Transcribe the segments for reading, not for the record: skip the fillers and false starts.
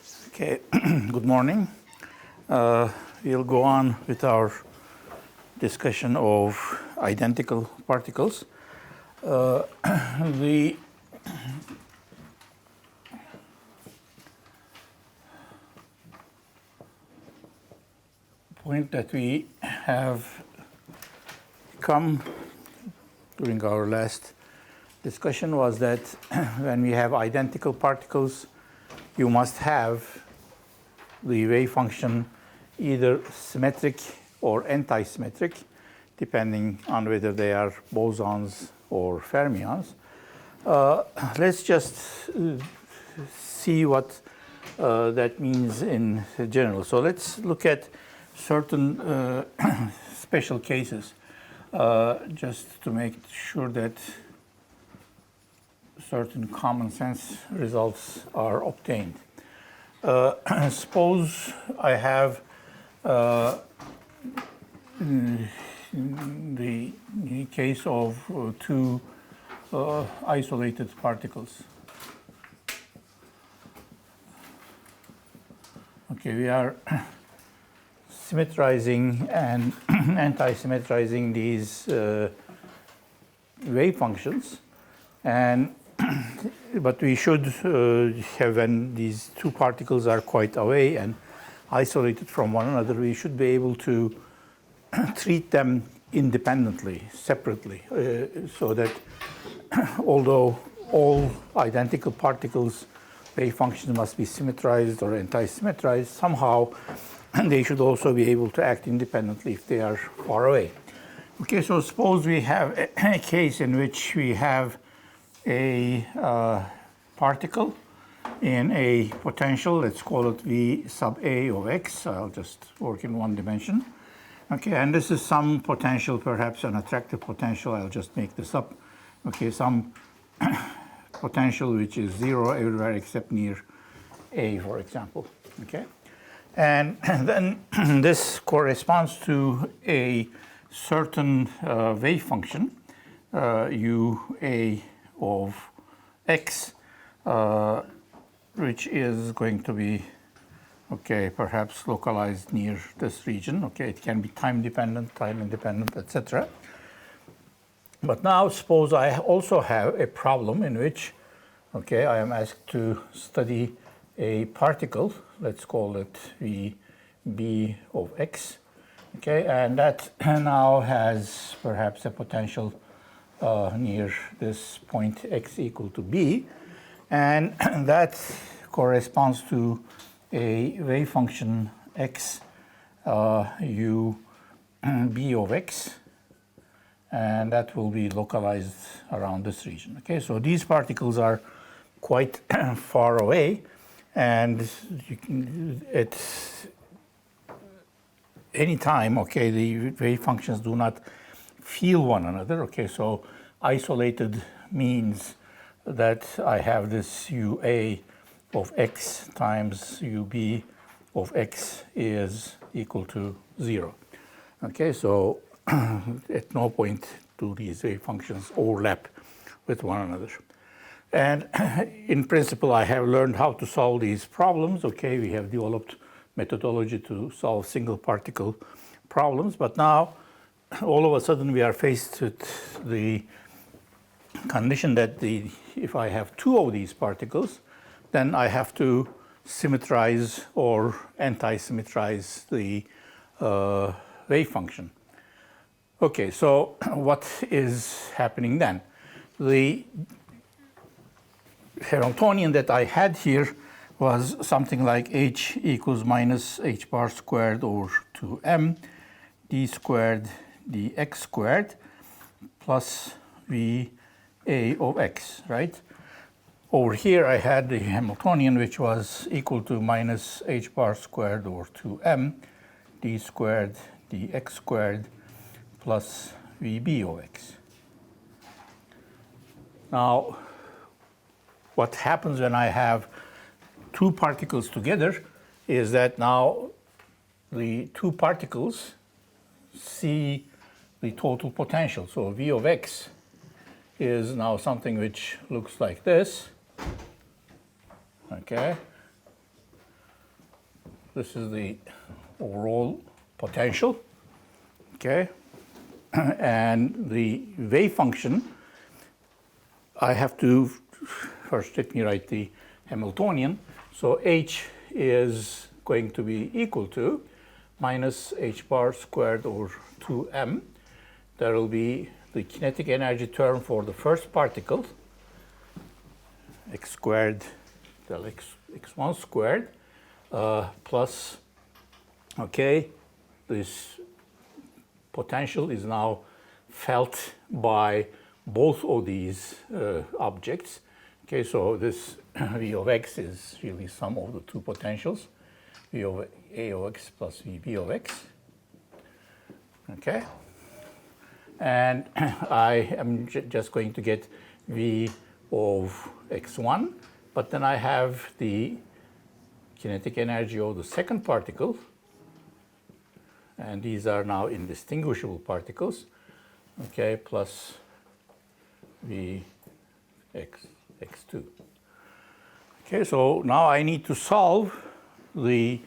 Okay, good morning. We'll go on with our discussion of identical particles. The point that we have come during our last discussion was that when we have identical particles, you must have the wave function either symmetric or anti-symmetric, depending on whether they are bosons or fermions. Let's just see what that means in general. So let's look at certain special cases, just to make sure that certain common sense results are obtained. Suppose I have the case of two isolated particles. Okay, we are symmetrizing and anti-symmetrizing these wave functions, but we should have, when these two particles are quite away and isolated from one another, we should be able to treat them independently, separately, so that although all identical particles' wave functions must be symmetrized or anti-symmetrized, somehow they should also be able to act independently if they are far away. Okay, so suppose we have a case in which we have a particle in a potential, let's call it V sub A of x. I'll just work in one dimension. Okay, and this is some potential, perhaps an attractive potential. I'll just make this up. Okay, some potential which is 0 everywhere except near A, for example. Okay, and then this corresponds to a certain wave function, UA of x, which is going to be, okay, perhaps localized near this region. Okay, it can be time dependent, time independent, etc. But now suppose I also have a problem in which, okay, I am asked to study a particle, let's call it VB of x, okay, and that now has perhaps a potential near this point x equal to b, and that corresponds to a wave function x u b of x, and that will be localized around this region. Okay, so these particles are quite far away, and at any time, okay, the wave functions do not feel one another. Okay, so isolated means that I have this UA of x times UB of x is equal to 0. Okay, so at no point do these wave functions overlap with one another. And in principle, I have learned how to solve these problems. Okay, we have developed methodology to solve single particle problems, but now all of a sudden we are faced with the condition that if I have two of these particles, then I have to symmetrize or anti-symmetrize the wave function. Okay, so what is happening then? The Hamiltonian that I had here was something like h equals minus h bar squared over 2m d squared dx squared plus v a of x, right? Over here I had the Hamiltonian which was equal to minus h bar squared over 2m d squared dx squared plus vb of x. Now, what happens when I have two particles together is that now the two particles see the total potential. So V of x is now something which looks like this. Okay. this is the overall potential, okay? And the wave function, I have to, first let me write the Hamiltonian. So h is going to be equal to minus h bar squared over 2m. There will be the kinetic energy term for the first particle, x squared del x1 squared, plus, okay, this potential is now felt by both of these objects. Okay, so this V of x is really sum of the two potentials, V of A of x plus VB of x. Okay, and I am just going to get V of x1, but then I have the kinetic energy of the second particle, and these are now indistinguishable particles, okay, plus V x2. Okay, so now I need to solve the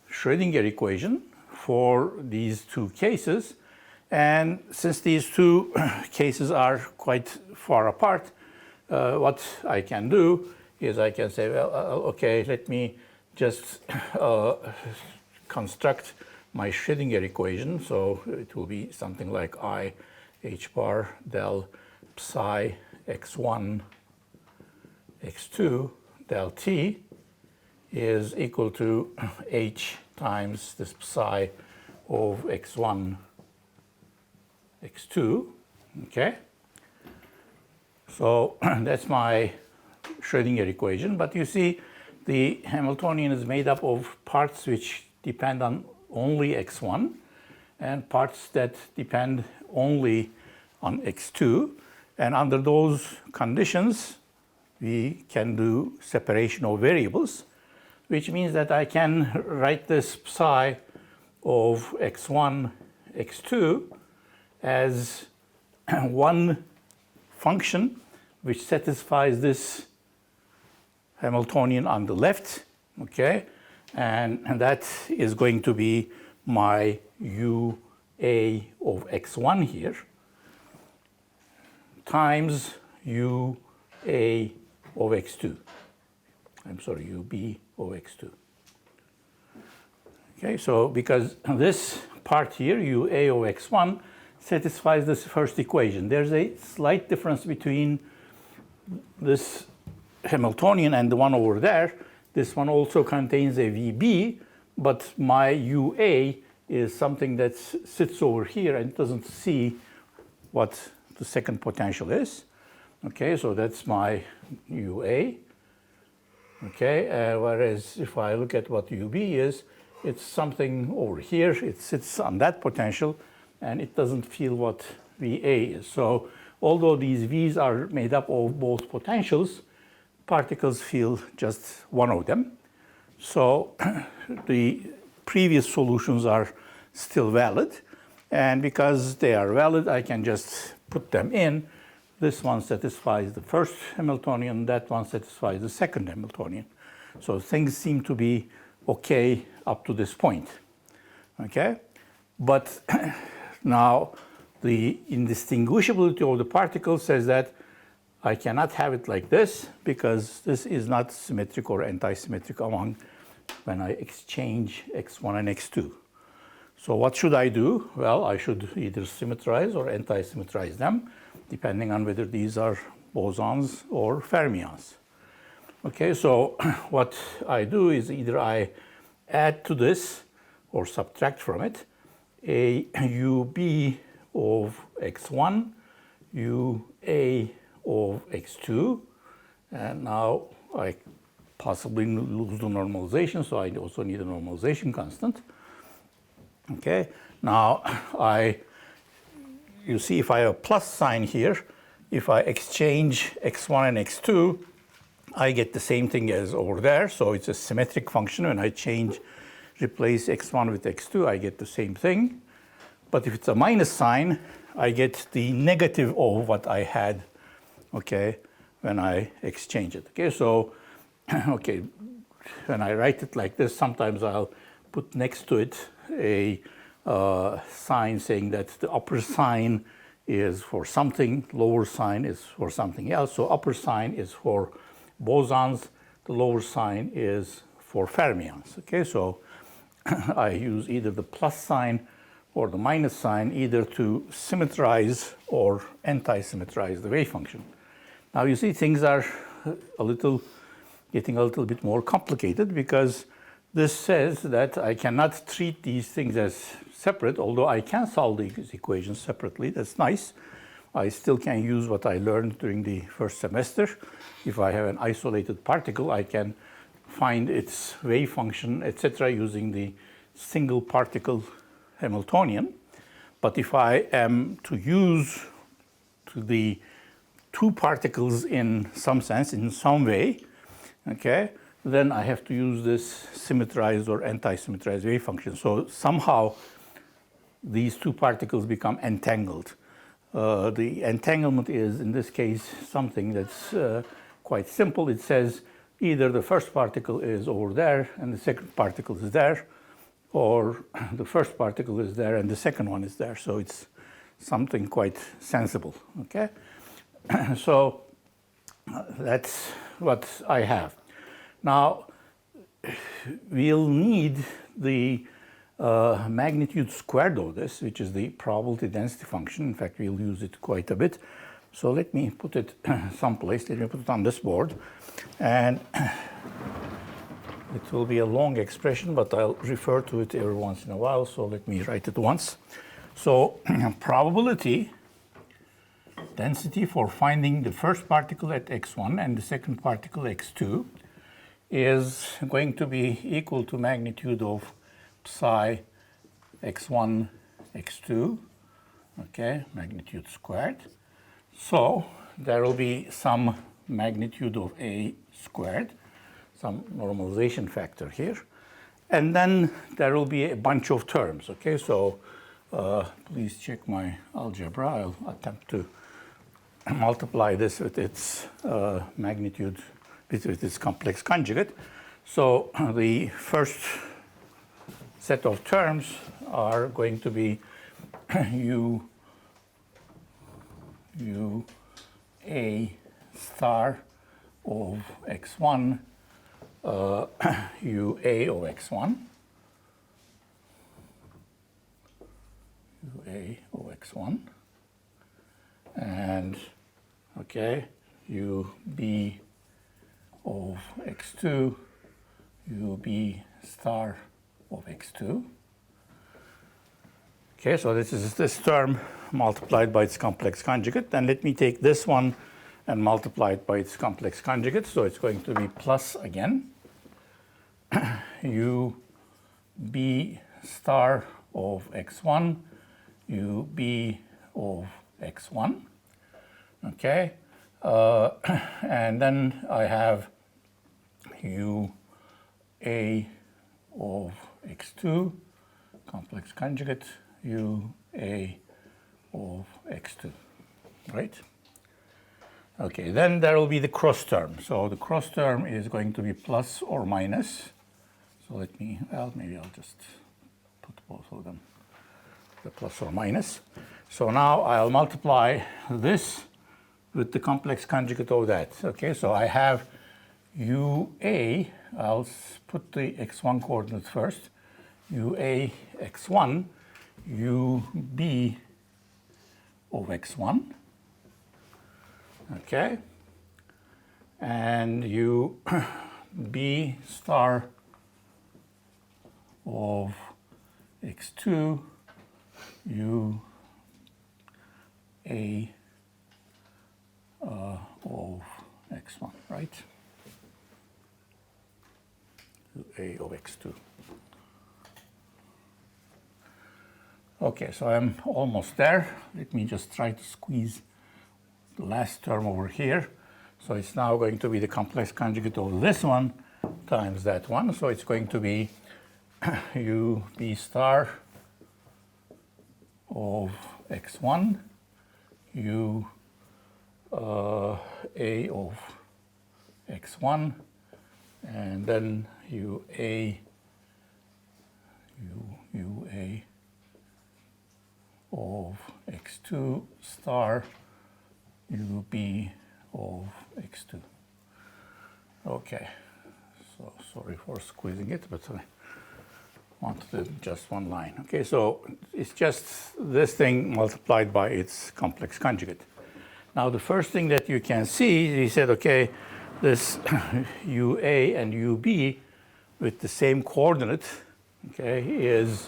Schrödinger equation for these two cases, and since these two cases are quite far apart, what I can do is I can say, well, okay, let me just construct my Schrödinger equation. So it will be something like I h bar del psi x1 x2 del t is equal to h times this psi of x1 x2. Okay, so that's my Schrödinger equation. But you see, the Hamiltonian is made up of parts which depend on only x1 and parts that depend only on x2. And under those conditions, we can do separation of variables, which means that I can write this psi of x1, x2 as one function which satisfies this Hamiltonian on the left, okay? And that is going to be my UA of x1 here times UA of x2. I'm sorry, UB of x2. Okay, so because this part here, UA of x1, satisfies this first equation. There's a slight difference between this Hamiltonian and the one over there. This one also contains a VB, but my UA is something that sits over here and doesn't see what the second potential is. Okay, so that's my UA. Okay, whereas if I look at what UB is, it's something over here. It sits on that potential, and it doesn't feel what VA is. So although these V's are made up of both potentials, particles feel just one of them. So the previous solutions are still valid. And because they are valid, I can just put them in. This one satisfies the first Hamiltonian, that one satisfies the second Hamiltonian. So things seem to be okay up to this point. Okay? But now the indistinguishability of the particle says that I cannot have it like this because this is not symmetric or anti-symmetric among when I exchange x1 and x2. So what should I do? Well, I should either symmetrize or anti-symmetrize them, depending on whether these are bosons or fermions. Okay, so what I do is either I add to this or subtract from it a UB of x1, UA of x2, and now I possibly lose the normalization, so I also need a normalization constant. Okay, now you see if I have a plus sign here, if I exchange x1 and x2, I get the same thing as over there, so it's a symmetric function. When I replace x1 with x2, I get the same thing. But if it's a minus sign, I get the negative of what I had, okay, when I exchange it. Okay, so, okay, when I write it like this, sometimes I'll put next to it a sign saying that the upper sign is for something, lower sign is for something else. So upper sign is for bosons, the lower sign is for fermions. Okay, so I use either the plus sign or the minus sign either to symmetrize or anti-symmetrize the wave function. Now you see things are getting a little bit more complicated, because this says that I cannot treat these things as separate, although I can solve these equations separately. That's nice. I still can use what I learned during the first semester. If I have an isolated particle, I can find its wave function, etc., using the single particle Hamiltonian. But if I am to use the two particles in some sense, in some way, okay, then I have to use this symmetrized or anti-symmetrized wave function. So somehow these two particles become entangled. The entanglement is, in this case, something that's quite simple. It says either the first particle is over there and the second particle is there, or the first particle is there and the second one is there. So it's something quite sensible, okay? So that's what I have. Now, we'll need the magnitude squared of this, which is the probability density function. In fact, we'll use it quite a bit. So let me put it someplace. Let me put it on this board. And it will be a long expression, but I'll refer to it every once in a while. So let me write it once. So probability density for finding the first particle at x1 and the second particle x2 is going to be equal to magnitude of psi x1, x2, okay, magnitude squared. So there will be some magnitude of a squared, some normalization factor here. And then there will be a bunch of terms, okay? So please check my algebra. I'll attempt to multiply this with its magnitude, with its complex conjugate. So the first set of terms are going to be u a star of x1, u a of x1, u a of x1, and okay, u b of x2, u b star of x2. Okay, so this is this term multiplied by its complex conjugate. Then let me take this one and multiply it by its complex conjugate. So it's going to be plus again, u b star of x1, u b of x1. Okay, and then I have u a of x2, complex conjugate, u a of x2, right? Okay, then there will be the cross term. So the cross term is going to be plus or minus. So let me, well, maybe I'll just put both of them, the plus or minus. So now I'll multiply this with the complex conjugate of that. Okay, so I have UA, I'll put the x1 coordinate first, UA x1, UB of x1, okay, and UB star of x2, UA of x1, right? A of x2. Okay, so I'm almost there. Let me just try to squeeze the last term over here. So it's now going to be the complex conjugate of this one times that one. So it's going to be UB star of x1, U A of x1, and then UA of x2 star UB of x2. Okay, so sorry for squeezing it, but I wanted just one line. Okay, so it's just this thing multiplied by its complex conjugate. Now the first thing that you can see, he said, okay, this UA and UB with the same coordinate, okay, is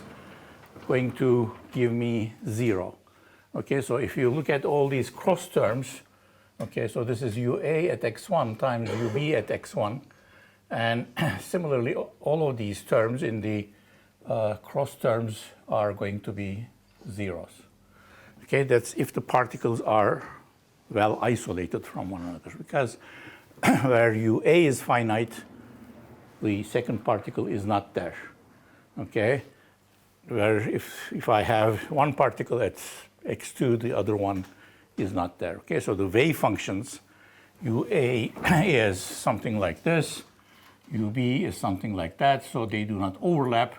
going to give me 0. Okay, so if you look at all these cross terms, okay, so this is UA at x1 times UB at x1, and similarly, all of these terms in the cross terms are going to be zeros. Okay, that's if the particles are well isolated from one another, because where UA is finite, the second particle is not there. Okay, where if I have one particle at x2, the other one is not there. Okay, so the wave functions, UA is something like this, UB is something like that, so they do not overlap.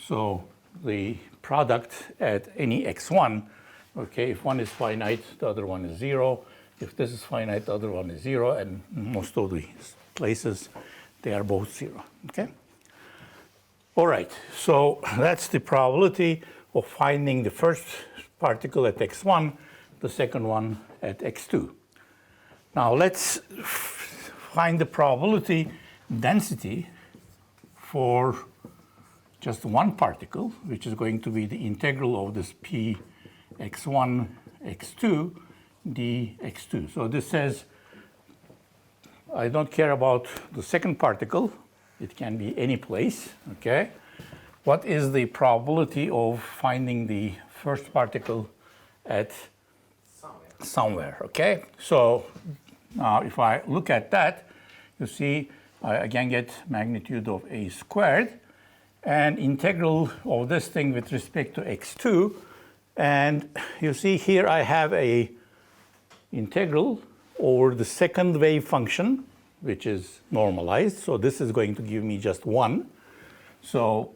So the product at any x1, okay, if one is finite, the other one is 0. If this is finite, the other one is 0, and most of the places, they are both 0, okay? All right, so that's the probability of finding the first particle at x1, the second one at x2. Now let's find the probability density for just one particle, which is going to be the integral of this p x1 x2 dx2. So this says I don't care about the second particle. It can be any place, okay? What is the probability of finding the first particle at somewhere, okay? So now if I look at that, you see I again get magnitude of a squared and integral of this thing with respect to x2. And you see here I have a integral over the second wave function, which is normalized. So this is going to give me just 1. So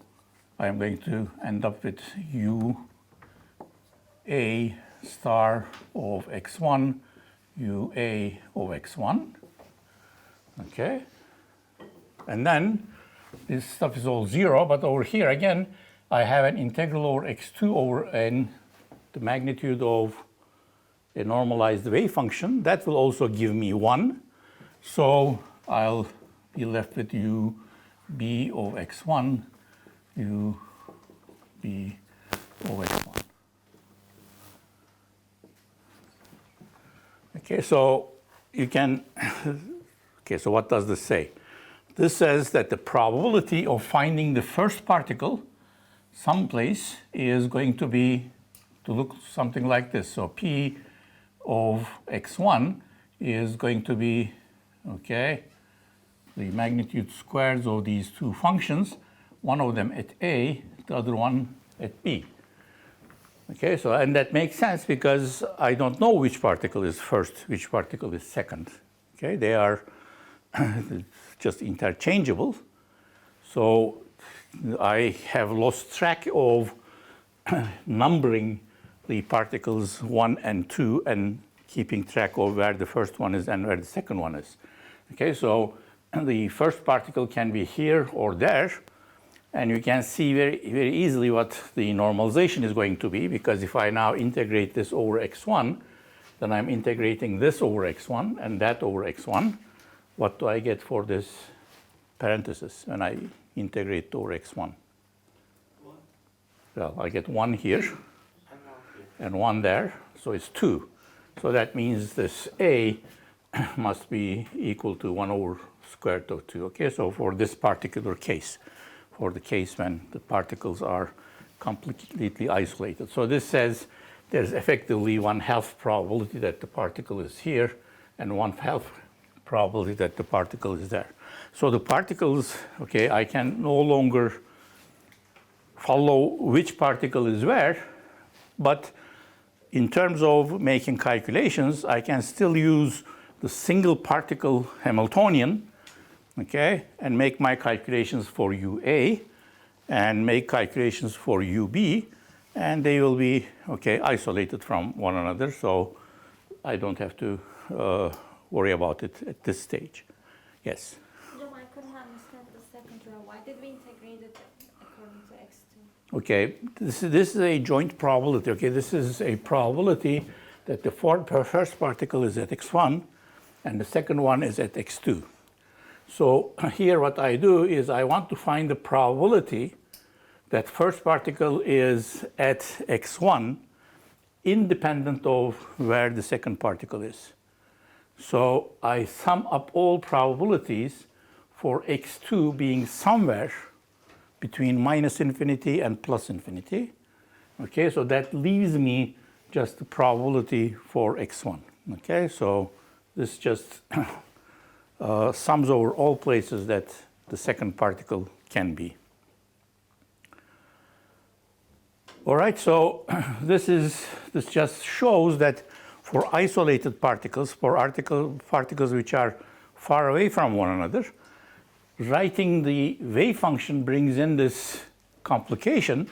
I'm going to end up with UA star of x1, UA of x1. Okay. And then this stuff is all 0, but over here again, I have an integral over x2 over n, the magnitude of a normalized wave function. That will also give me 1. So I'll be left with UB of x1, UB of x1. Okay, so you can, okay, so what does this say? This says that the probability of finding the first particle someplace is going to be, to look something like this. So P of x1 is going to be, okay, the magnitude squares of these two functions, one of them at A, the other one at B. Okay, so, and that makes sense because I don't know which particle is first, which particle is second. Okay, they are just interchangeable. So I have lost track of numbering the particles 1 and 2 and keeping track of where the first one is and where the second one is. Okay, so the first particle can be here or there, and you can see very, very easily what the normalization is going to be, because if I now integrate this over x1, then I'm integrating this over x1 and that over x1. What do I get for this parenthesis when I integrate over x1? Well, I get 1 here and 1 there, so it's 2. So that means this A must be equal to 1 over square root of 2. Okay, so for this particular case, for the case when the particles are completely isolated. So this says there's effectively 1/2 probability that the particle is here and 1/2 probability that the particle is there. So the particles, okay, I can no longer follow which particle is where, but in terms of making calculations, I can still use the single particle Hamiltonian, okay, and make my calculations for UA and make calculations for UB, and they will be, okay, isolated from one another, so I don't have to worry about it at this stage. Yes? No, I couldn't understand the second row. Why did we integrate it according to x2? Okay, this is a joint probability. Okay, this is a probability that the first particle is at x1 and the second one is at x2. So here what I do is I want to find the probability that first particle is at x1 independent of where the second particle is. So I sum up all probabilities for x2 being somewhere between minus infinity and plus infinity. Okay, so that leaves me just the probability for x1. Okay, so this just sums over all places that the second particle can be. All right, so this just shows that for isolated particles, for particles which are far away from one another, writing the wave function brings in this complication.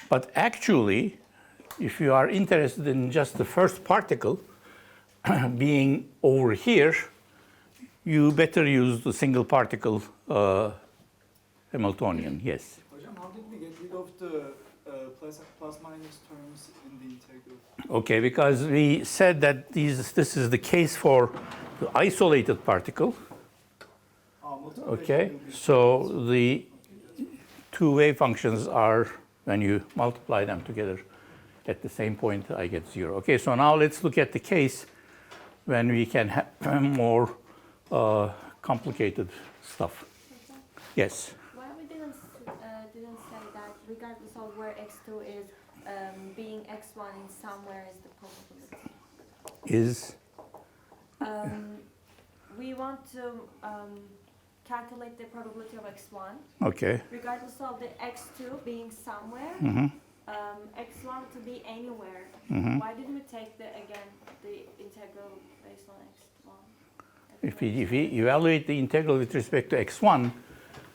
But actually, if you are interested in just the first particle being over here, you better use the single particle Hamiltonian. Yes? How did we get rid of the plus minus terms in the integral? Okay, because we said that this is the case for the isolated particle. Okay, so the two wave functions are, when you multiply them together at the same point, I get 0. Okay, so now let's look at the case when we can have more complicated stuff. Yes? Why we didn't say that regardless of where x2 is, being x1 in somewhere is the probability? Is? We want to calculate the probability of x1. Okay. Regardless of the x2 being somewhere, x1 to be anywhere. Why didn't we take the integral based on x1? If we evaluate the integral with respect to x1,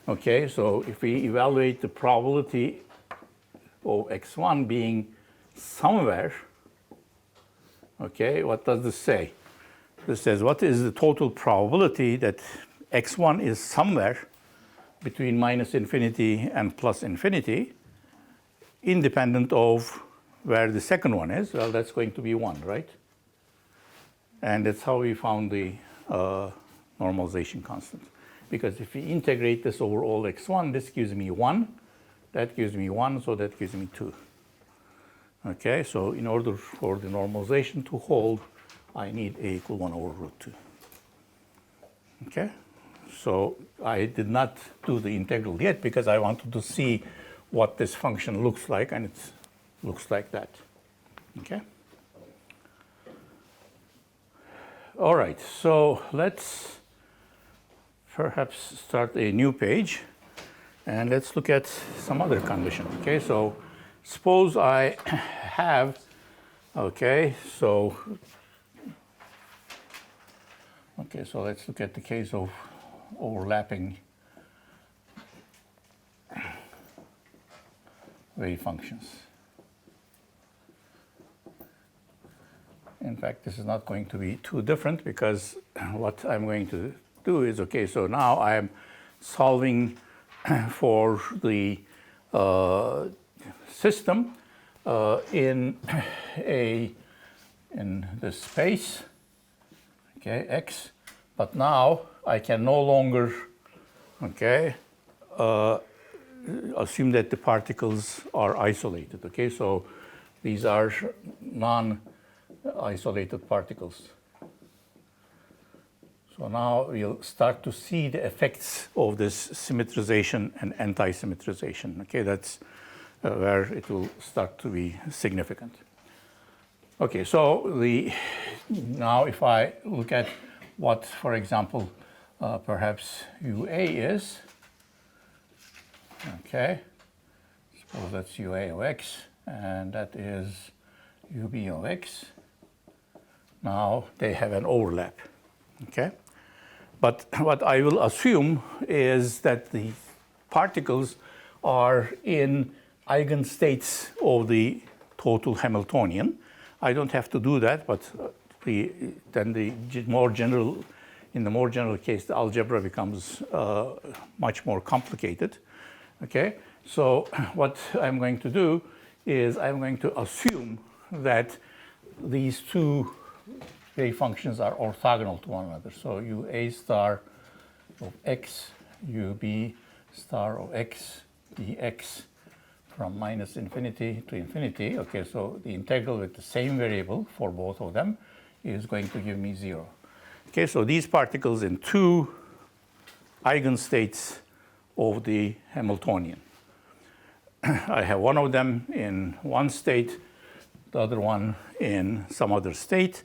okay, so if we evaluate the probability of x1 being somewhere, okay, what does this say? This says what is the total probability that x1 is somewhere between minus infinity and plus infinity, independent of where the second one is? Well, that's going to be 1, right? And that's how we found the normalization constant. Because if we integrate this over all x1, this gives me 1, that gives me 1, so that gives me 2. Okay, so in order for the normalization to hold, I need a equal 1 over root 2. Okay, so I did not do the integral yet because I wanted to see what this function looks like, and it looks like that. Okay. All right, so let's perhaps start a new page and let's look at some other condition. Okay, so suppose I have, okay, so let's look at the case of overlapping wave functions. In fact, this is not going to be too different because what I'm going to do is, okay, so now I'm solving for the system in this space, okay, X, but now I can no longer, okay, assume that the particles are isolated, okay, so these are non-isolated particles. So now we'll start to see the effects of this symmetrization and anti-symmetrization. Okay, that's where it will start to be significant. Okay, so now if I look at what, for example, perhaps UA is, okay, suppose that's UA of X, and that is UB of X. Now they have an overlap. Okay. But what I will assume is that the particles are in eigenstates of the total Hamiltonian. I don't have to do that, but in the more general case, the algebra becomes much more complicated. Okay, so what I'm going to do is I'm going to assume that these two wave functions are orthogonal to one another. So UA star of x, UB star of x, dx from minus infinity to infinity. Okay, so the integral with the same variable for both of them is going to give me 0. Okay, so these particles in two eigenstates of the Hamiltonian. I have one of them in one state, the other one in some other state,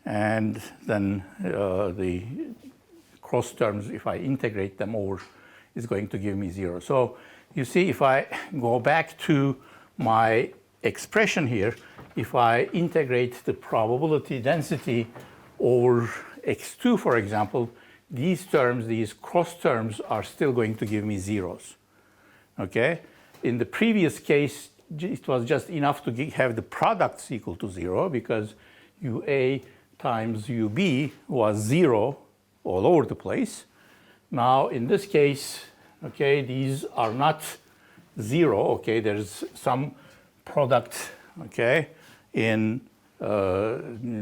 and then the cross terms, if I integrate them over, is going to give me 0. So you see, if I go back to my expression here, if I integrate the probability density over x2, for example, these terms, these cross terms, are still going to give me zeros. Okay? In the previous case, it was just enough to have the products equal to 0 because UA times UB was 0 all over the place. Now, in this case, okay, these are not 0. Okay, there's some product, okay, in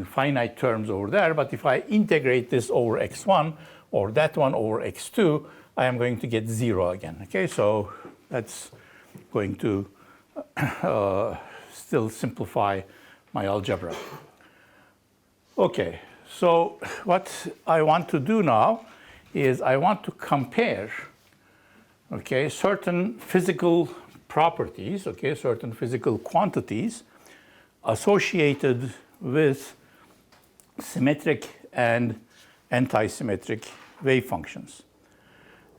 finite terms over there. But if I integrate this over x1 or that one over x2, I am going to get 0 again. Okay, so that's going to still simplify my algebra. Okay, so what I want to do now is I want to compare, okay, certain physical properties, okay, certain physical quantities associated with symmetric and anti-symmetric wave functions.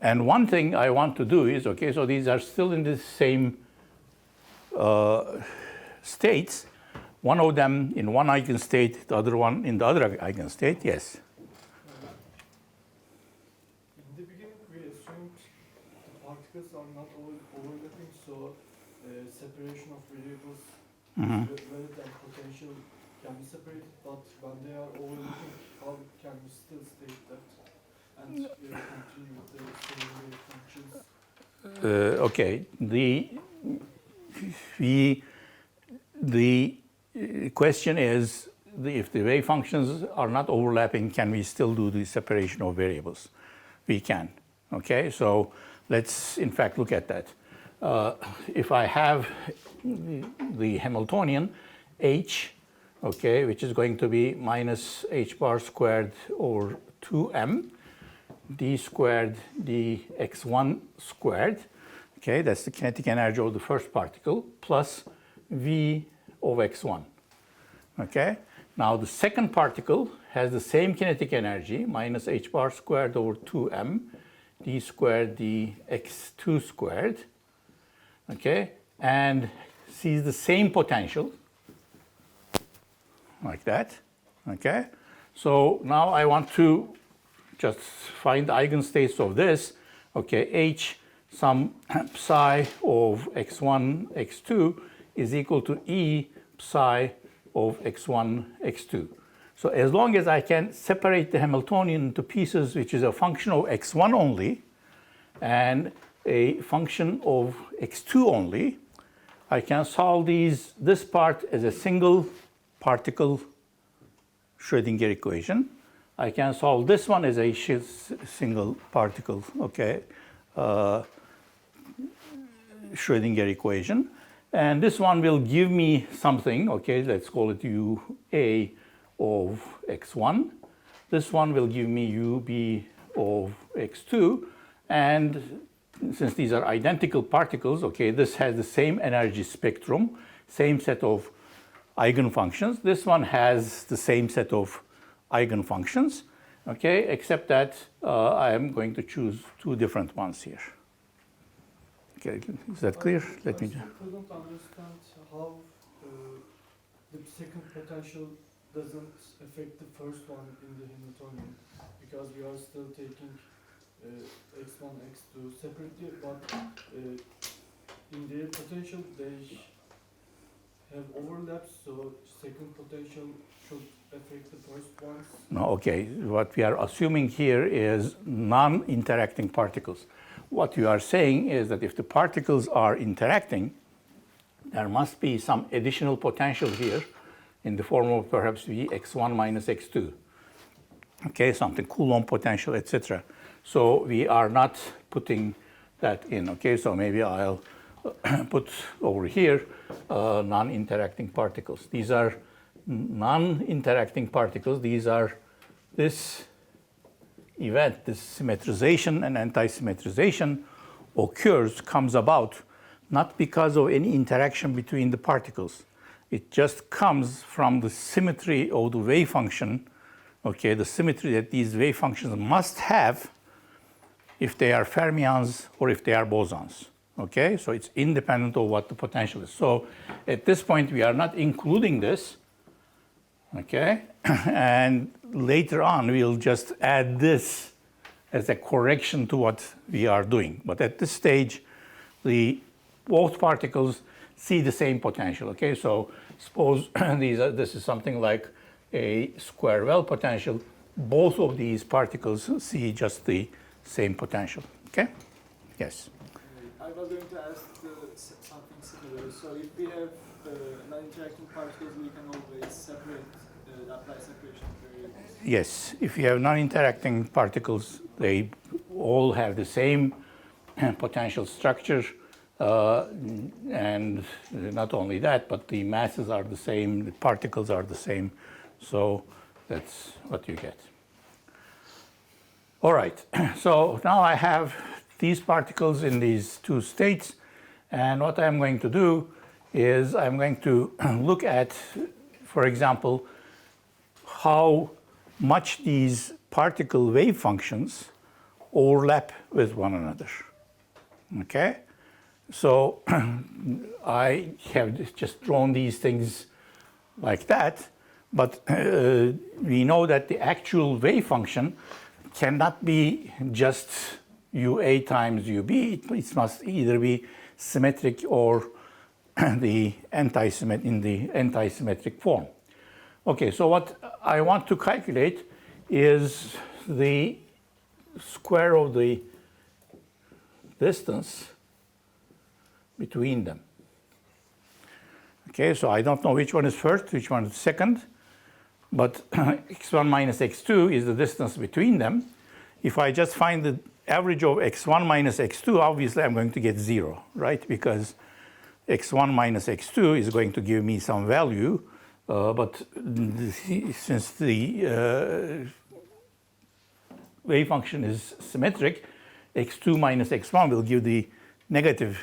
And one thing I want to do is, okay, so these are still in the same states, one of them in one eigenstate, the other one in the other eigenstate. Yes? In the beginning, we assumed the particles are not overlapping, so separation of variables valid and potential can be separated, but when they are overlapping, how can we still state that and continue with the same wave functions? Okay, the question is, if the wave functions are not overlapping, can we still do the separation of variables? We can. Okay, so let's in fact look at that. If I have the Hamiltonian h, okay, which is going to be minus h bar squared over 2m d squared dx1 squared, okay, that's the kinetic energy of the first particle, plus v of x1. Okay, now the second particle has the same kinetic energy, minus h bar squared over 2m d squared dx2 squared, okay, and sees the same potential, like that. Okay, so now I want to just find the eigenstates of this. Okay, h some psi of x1, x2 is equal to e psi of x1, x2. So as long as I can separate the Hamiltonian into pieces which is a function of x1 only and a function of x2 only, I can solve this part as a single particle Schrödinger equation. I can solve this one as a single particle, okay, Schrödinger equation. And this one will give me something, okay, let's call it UA of x1. This one will give me UB of x2. And since these are identical particles, okay, this has the same energy spectrum, same set of eigenfunctions. This one has the same set of eigenfunctions, okay, except that I am going to choose two different ones here. Okay, is that clear? Let me. I couldn't understand how the second potential doesn't affect the first one in the Hamiltonian because we are still taking x1, x2 separately, but in their potential they have overlaps, so second potential should affect the first ones. No, okay. What we are assuming here is non-interacting particles. What you are saying is that if the particles are interacting, there must be some additional potential here in the form of perhaps V x1 minus x2. Okay, something Coulomb potential, etc. So we are not putting that in. Okay, so maybe I'll put over here non-interacting particles. These are non-interacting particles. These are this event, this symmetrization and anti-symmetrization comes about not because of any interaction between the particles. It just comes from the symmetry of the wave function, okay, the symmetry that these wave functions must have if they are fermions or if they are bosons. Okay, so it's independent of what the potential is. So at this point, we are not including this. Okay, and later on, we'll just add this as a correction to what we are doing. But at this stage, both particles see the same potential. Okay, so suppose this is something like a square well potential. Both of these particles see just the same potential. Okay, yes. I was going to ask something similar. So if we have non-interacting particles, we can always separate, apply separation variables. Yes, if you have non-interacting particles, they all have the same potential structure, and not only that, but the masses are the same, the particles are the same, so that's what you get. All right, so now I have these particles in these two states, and what I'm going to do is I'm going to look at, for example, how much these particle wave functions overlap with one another. Okay, so I have just drawn these things like that, but we know that the actual wave function cannot be just UA times UB. It must either be symmetric or in the anti-symmetric form. Okay, so what I want to calculate is the square of the distance between them. Okay, so I don't know which one is first, which one is second, but x1 minus x2 is the distance between them. If I just find the average of x1 minus x2, obviously I'm going to get 0, right? Because x1 minus x2 is going to give me some value, but since the wave function is symmetric, x2 minus x1 will give the negative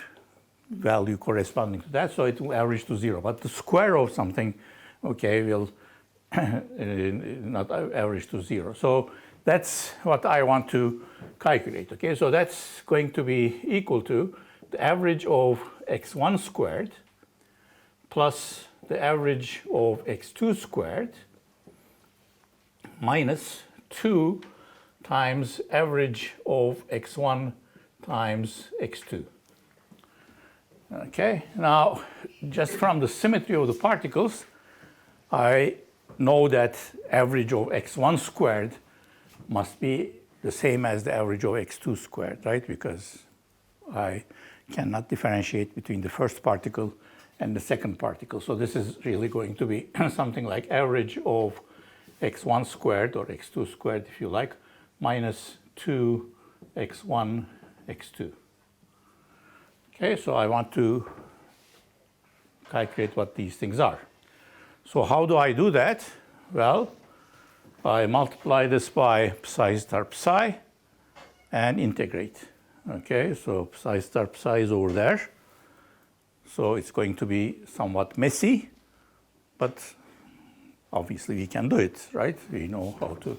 value corresponding to that, so it will average to 0. But the square of something, okay, will not average to 0. So that's what I want to calculate. Okay, so that's going to be equal to the average of x1 squared plus the average of x2 squared minus 2 times average of x1 times x2. Okay, now just from the symmetry of the particles, I know that average of x1 squared must be the same as the average of x2 squared, right? Because I cannot differentiate between the first particle and the second particle. So this is really going to be something like average of x1 squared, or x2 squared if you like, minus 2x1 x2. Okay, so I want to calculate what these things are. So how do I do that? Well, I multiply this by psi star psi and integrate. Okay, so psi star psi is over there. So it's going to be somewhat messy, but obviously we can do it, right? We know how to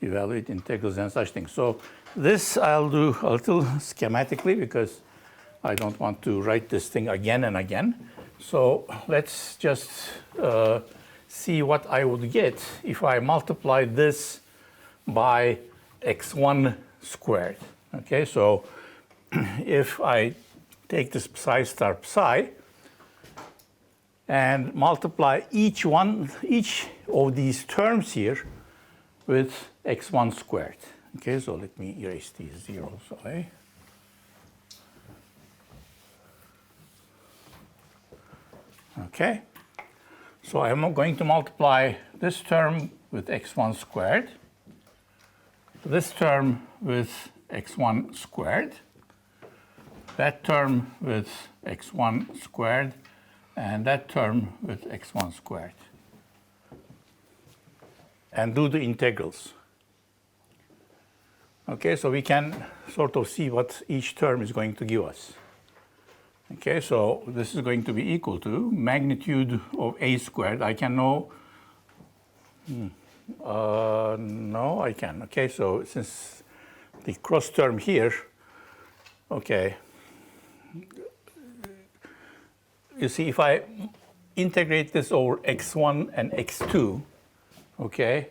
evaluate integrals and such things. So this I'll do a little schematically because I don't want to write this thing again and again. So let's just see what I would get if I multiply this by x1 squared. Okay, so if I take this psi star psi and multiply each of these terms here with x1 squared. Okay, so let me erase these zeros away. Okay, so I'm going to multiply this term with x1 squared, this term with x1 squared, that term with x1 squared, and that term with x1 squared. And do the integrals. Okay, so we can sort of see what each term is going to give us. Okay, so this is going to be equal to magnitude of a squared. I can know, no, I can. Okay, so since the cross term here, okay, you see if I integrate this over x1 and x2, okay,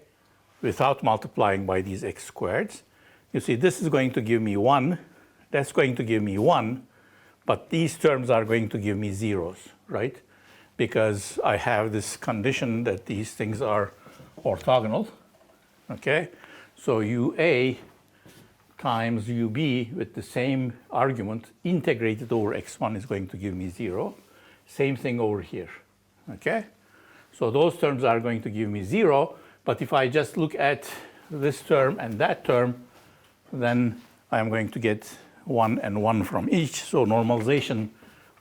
without multiplying by these x squareds, you see this is going to give me 1, that's going to give me 1, but these terms are going to give me zeros, right? Because I have this condition that these things are orthogonal, okay? So UA times UB with the same argument integrated over x1 is going to give me 0. Same thing over here, okay? So those terms are going to give me 0, but if I just look at this term and that term, then I'm going to get 1 and 1 from each. So normalization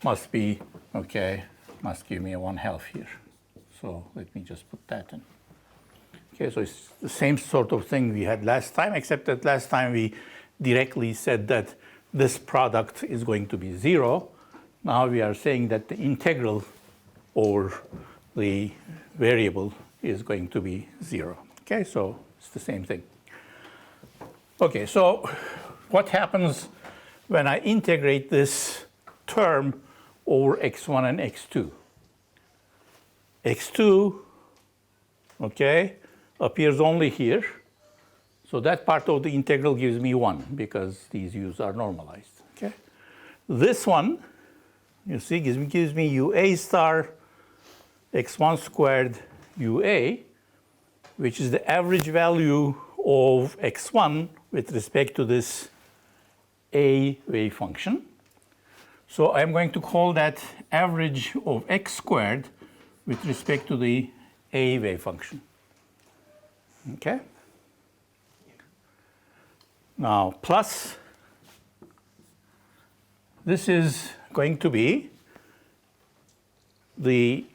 must be, okay, must give me a 1/2 here. So let me just put that in. Okay, so it's the same sort of thing we had last time, except that last time we directly said that this product is going to be 0. Now we are saying that the integral over the variable is going to be 0. Okay, so it's the same thing. Okay, so what happens when I integrate this term over x1 and x2? x2, okay, appears only here. So that part of the integral gives me 1 because these u's are normalized. Okay, this one, you see, gives me UA star x1 squared UA, which is the average value of x1 with respect to this A wave function. So I'm going to call that average of x squared with respect to the A wave function. Okay? Now, plus, this is going to be the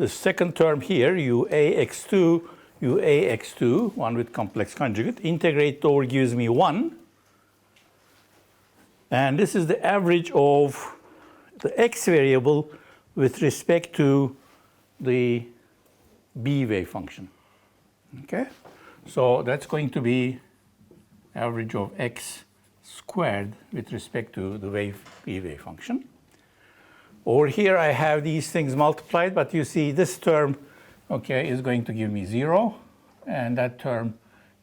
second term here, UAX2, UAX2, one with complex conjugate. Integrate over gives me 1. And this is the average of the x variable with respect to the B wave function. Okay? So that's going to be average of x squared with respect to the B wave function. Over here I have these things multiplied, but you see this term, okay, is going to give me 0, and that term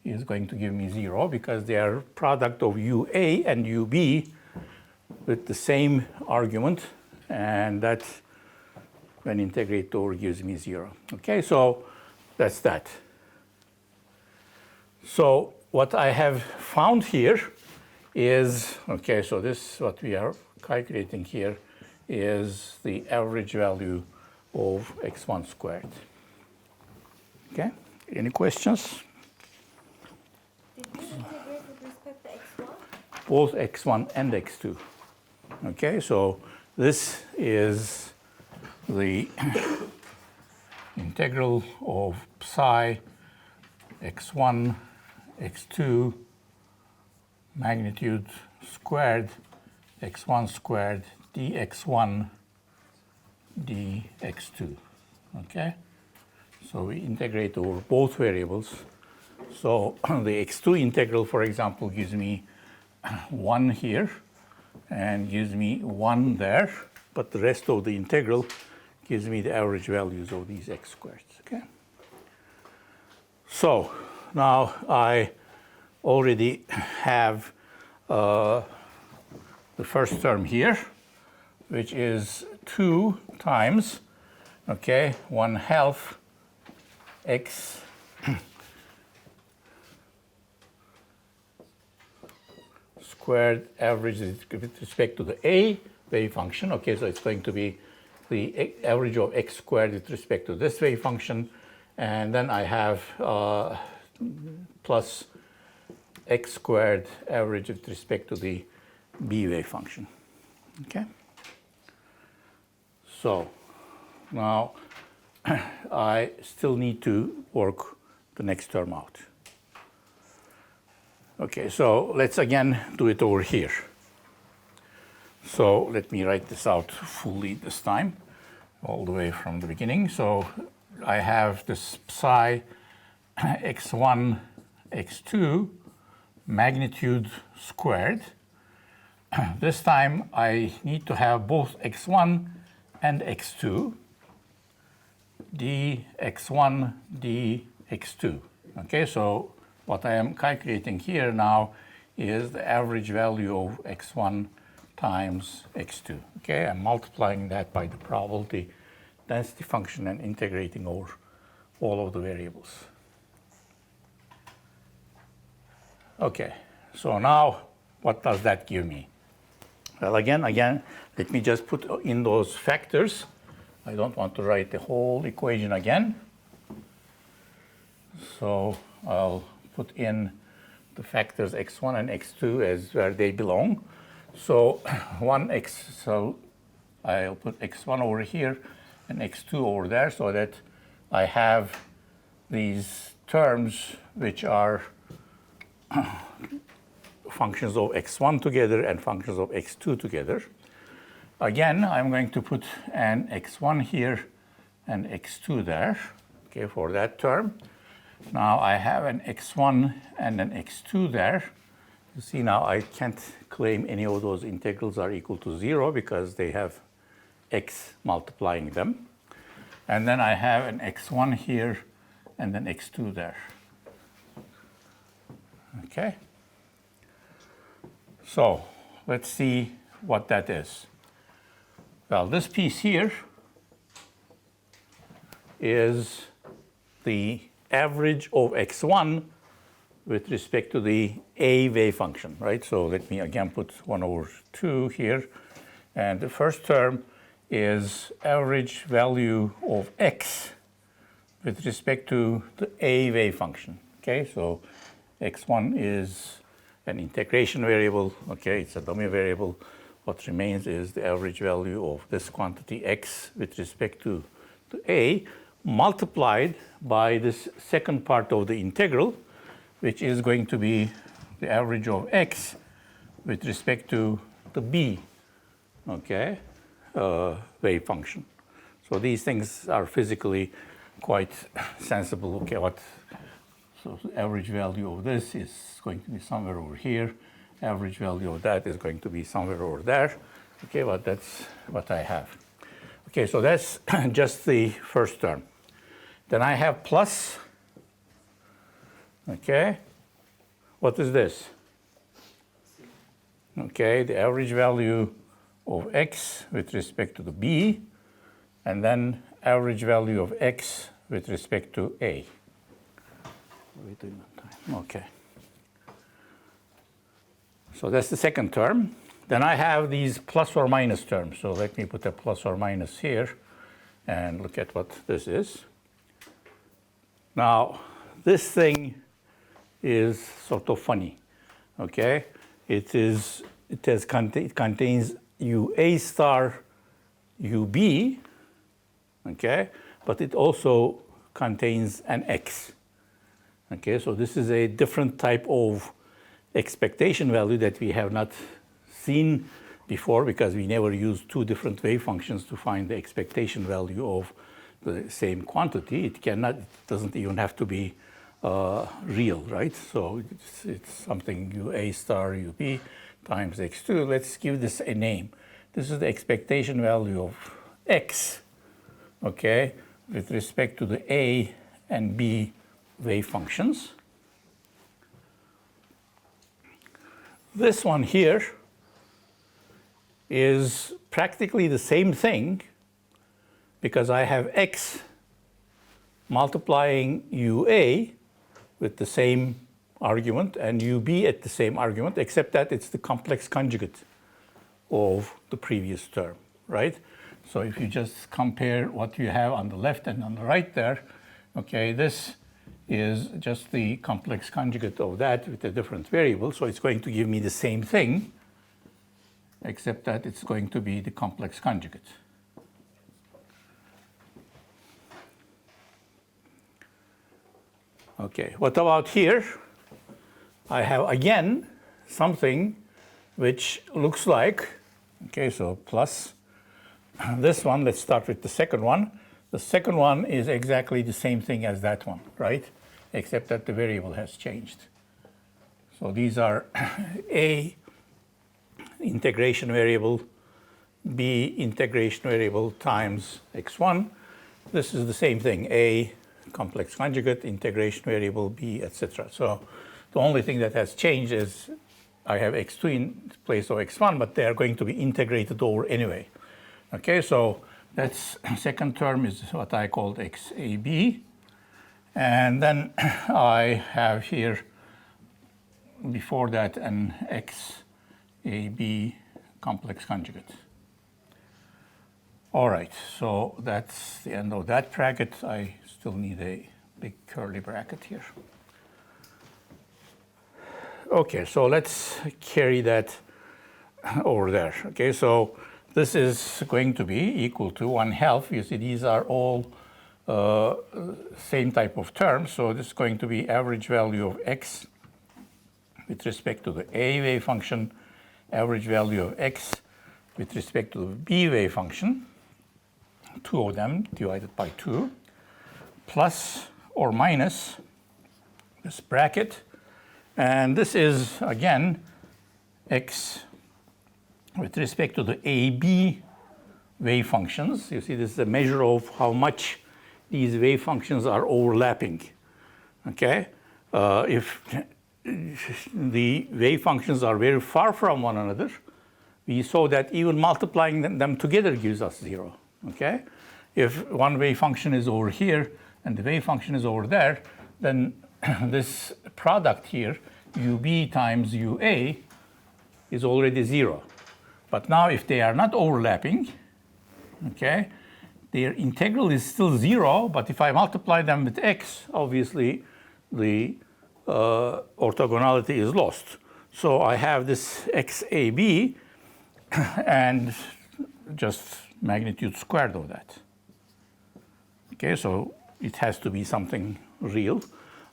is going to give me 0 because they are product of UA and UB with the same argument, and that when integrate over gives me 0. Okay, so that's that. So what I have found here is, okay, so this, what we are calculating here is the average value of x1 squared. Okay, any questions? Did you integrate with respect to x1? Both x1 and x2. Okay, so this is the integral of psi x1, x2, magnitude squared, x1 squared, dx1, dx2. Okay, so we integrate over both variables. So the x2 integral, for example, gives me 1 here and gives me 1 there, but the rest of the integral gives me the average values of these x squared. Okay. So now I already have the first term here, which is 2 times, okay, 1/2 x squared average with respect to the a wave function. Okay, so it's going to be the average of x squared with respect to this wave function, and then I have plus x squared average with respect to the b wave function. Okay. So now I still need to work the next term out. Okay, so let's again do it over here. So let me write this out fully this time, all the way from the beginning. So I have this psi x1, x2 magnitude squared. This time I need to have both x1 and x2, dx1, dx2. Okay, so what I am calculating here now is the average value of x1 times x2. Okay, I'm multiplying that by the probability density function and integrating over all of the variables. Okay, so now what does that give me? Well, again, let me just put in those factors. I don't want to write the whole equation again. So I'll put in the factors x1 and x2 as where they belong. So so I'll put x1 over here and x2 over there so that I have these terms which are functions of x1 together and functions of x2 together. Again, I'm going to put an x1 here and x2 there, okay, for that term. Now I have an x1 and an x2 there. You see now I can't claim any of those integrals are equal to 0 because they have x multiplying them. And then I have an x1 here and an x2 there. Okay. So let's see what that is. Well, this piece here is the average of x1 with respect to the a wave function, right? So let me again put 1/2 here. And the first term is average value of x with respect to the a wave function. Okay, so x1 is an integration variable. Okay, it's a dummy variable. What remains is the average value of this quantity x with respect to a multiplied by this second part of the integral, which is going to be the average of x with respect to the b, okay, wave function. So these things are physically quite sensible. Okay, so the average value of this is going to be somewhere over here. Average value of that is going to be somewhere over there. Okay, but that's what I have. Okay, so that's just the first term. Then I have plus, okay, what is this? Okay, the average value of x with respect to the b, and then average value of x with respect to a. Okay. So that's the second term. Then I have these plus or minus terms. So let me put a plus or minus here and look at what this is. Now, this thing is sort of funny, okay? It contains UA star UB, okay? But it also contains an X, okay? So this is a different type of expectation value that we have not seen before because we never used two different wave functions to find the expectation value of the same quantity. It doesn't even have to be real, right? So it's something UA star UB times x2. Let's give this a name. This is the expectation value of x okay, with respect to the A and B wave functions. This one here is practically the same thing because I have x multiplying UA with the same argument and UB at the same argument, except that it's the complex conjugate of the previous term, right? So if you just compare what you have on the left and on the right there, okay, this is just the complex conjugate of that with a different variable. So it's going to give me the same thing, except that it's going to be the complex conjugate. Okay, what about here? I have again something which looks like, okay, so plus this one. Let's start with the second one. The second one is exactly the same thing as that one, right? Except that the variable has changed. So these are A integration variable, B integration variable times x1. This is the same thing, A complex conjugate, integration variable, B, etc. So the only thing that has changed is I have x2 in place of x1, but they are going to be integrated over anyway. Okay, so that's second term is what I called xab. And then I have here before that an xab complex conjugate. All right, so that's the end of that bracket. I still need a big curly bracket here. Okay, so let's carry that over there. Okay, so this is going to be equal to 1/2. You see, these are all same type of terms. So this is going to be average value of x with respect to the A wave function, average value of x with respect to the B wave function, two of them divided by 2, plus or minus this bracket. And this is, again, x with respect to the AB wave functions. You see, this is a measure of how much these wave functions are overlapping. Okay? If the wave functions are very far from one another, we saw that even multiplying them together gives us 0. Okay? If one wave function is over here and the wave function is over there, then this product here, UB times UA, is already 0. But now if they are not overlapping, okay, their integral is still 0, but if I multiply them with x, obviously the orthogonality is lost. So I have this xab and just magnitude squared of that. Okay, so it has to be something real,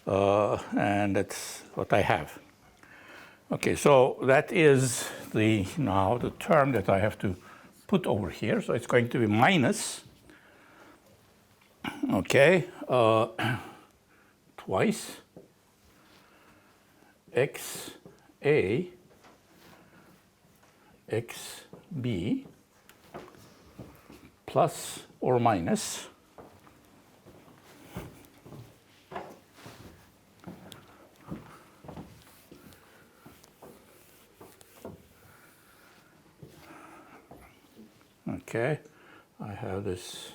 and that's what I have. Okay, so that is now the term that I have to put over here. So it's going to be minus, okay, twice xa xb plus or minus okay, I have this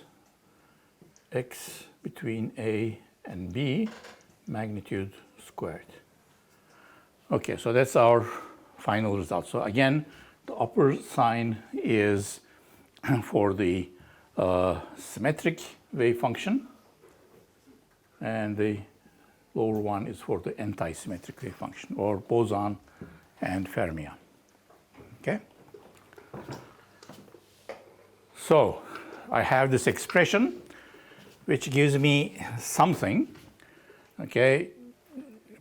x between A and B magnitude squared. Okay, so that's our final result. So again, the upper sign is for the symmetric wave function, and the lower one is for the anti-symmetric wave function, or boson and fermion. Okay? So I have this expression which gives me something. Okay,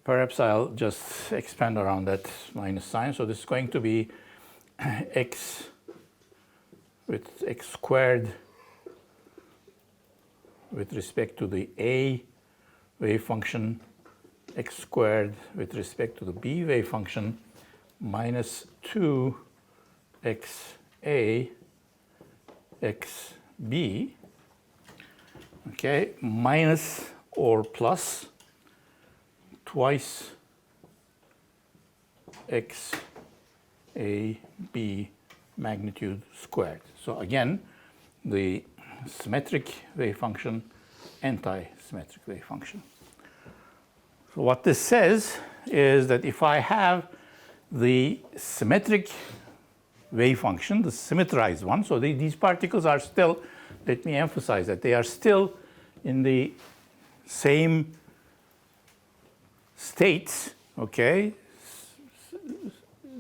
perhaps I'll just expand around that minus sign. So this is going to be x with x squared with respect to the A wave function, x squared with respect to the B wave function, minus 2xa xb okay, minus or plus twice x a b magnitude squared. So again, the symmetric wave function, anti-symmetric wave function. So what this says is that if I have the symmetric wave function, the symmetrized one, so these particles are still, let me emphasize that they are still in the same states, okay,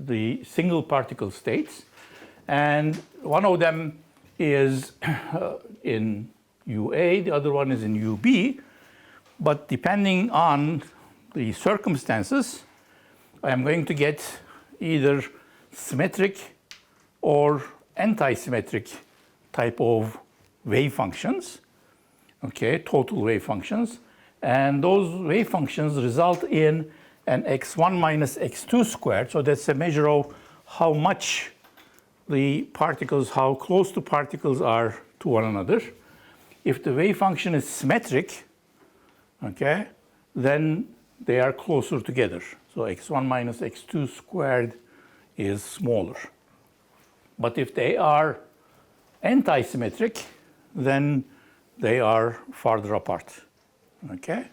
the single particle states, and one of them is in UA, the other one is in UB, but depending on the circumstances, I am going to get either symmetric or anti-symmetric type of wave functions, okay, total wave functions, and those wave functions result in an x1 minus x2 squared, so that's a measure of how much the particles, how close the particles are to one another. If the wave function is symmetric, okay, then they are closer together. So x1 minus x2 squared is smaller. But if they are anti-symmetric, then they are farther apart, okay?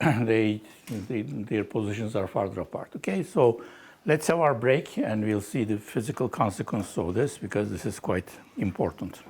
Their positions are farther apart, okay? So let's have our break and we'll see the physical consequence of this because this is quite important.